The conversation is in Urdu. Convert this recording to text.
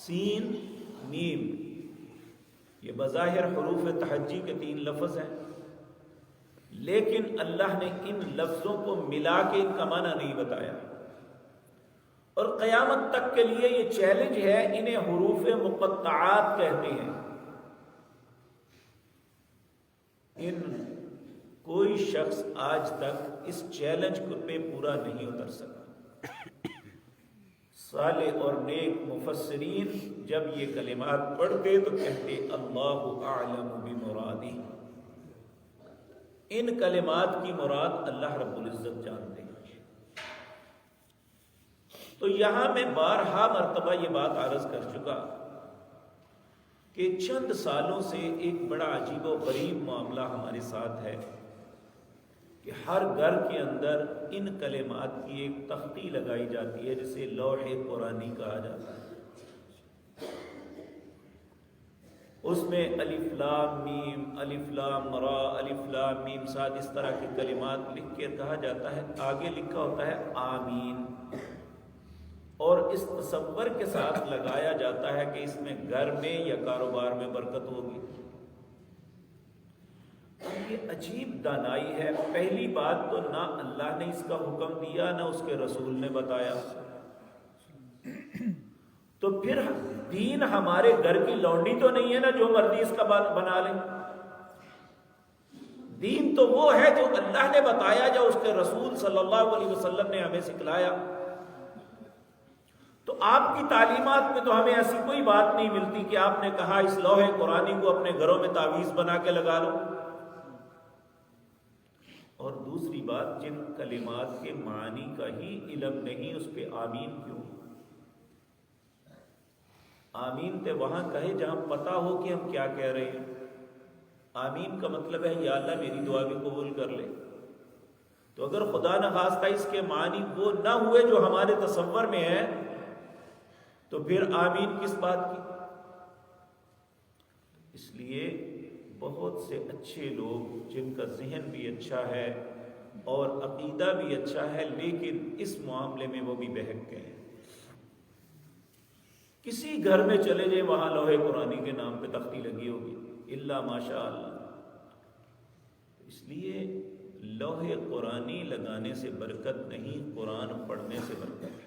سین میم، یہ بظاہر حروف تہجی کے 3 لفظ ہیں، لیکن اللہ نے ان لفظوں کو ملا کے ان کا معنی نہیں بتایا، اور قیامت تک کے لیے یہ چیلنج ہے، انہیں حروف مقطعات کہتے ہیں۔ کوئی شخص آج تک اس چیلنج پہ پورا نہیں اتر سکا۔ صالح اور نیک مفسرین جب یہ کلمات پڑھتے تو کہتے اللہ اعلم بمرادہ، ان کلمات کی مراد اللہ رب العزت جانتے ہیں۔ تو یہاں میں بارہا مرتبہ یہ بات عرض کر چکا کہ چند سالوں سے ایک بڑا عجیب و غریب معاملہ ہمارے ساتھ ہے کہ ہر گھر کے اندر ان کلمات کی ایک تختی لگائی جاتی ہے جسے لوح قرآنی کہا جاتا ہے۔ اس میں الف لام میم، الف لام را، الف لام میم صاد، اس طرح کے کلمات لکھ کے کہا جاتا ہے، آگے لکھا ہوتا ہے آمین، اور اس تصور کے ساتھ لگایا جاتا ہے کہ اس میں گھر میں یا کاروبار میں برکت ہوگی۔ اب یہ عجیب دانائی ہے، پہلی بات تو نہ اللہ نے اس کا حکم دیا نہ اس کے رسول نے بتایا، تو پھر دین ہمارے گھر کی لونڈی تو نہیں ہے نا جو مرضی اس کا بات بنا لیں۔ دین تو وہ ہے جو اللہ نے بتایا، جو اس کے رسول صلی اللہ علیہ وسلم نے ہمیں سکھلایا۔ تو آپ کی تعلیمات میں تو ہمیں ایسی کوئی بات نہیں ملتی کہ آپ نے کہا اس لوح قرآنی کو اپنے گھروں میں تعویذ بنا کے لگا لو۔ اور دوسری بات، جن کلمات کے معنی کا ہی علم نہیں اس پہ آمین کیوں؟ آمین تے وہاں کہے جہاں پتا ہو کہ ہم کیا کہہ رہے ہیں۔ آمین کا مطلب ہے یا اللہ میری دعا بھی قبول کر لے۔ تو اگر خدا نخواستہ اس کے معنی وہ نہ ہوئے جو ہمارے تصور میں ہے، تو پھر آمین کس بات کی؟ اس لیے بہت سے اچھے لوگ جن کا ذہن بھی اچھا ہے اور عقیدہ بھی اچھا ہے، لیکن اس معاملے میں وہ بھی بہک گئے۔ کسی گھر میں چلے جائیں وہاں لوح قرآنی کے نام پہ تختی لگی ہوگی، الا ماشاء اللہ۔ اس لیے لوح قرآنی لگانے سے برکت نہیں، قرآن پڑھنے سے برکت ہے۔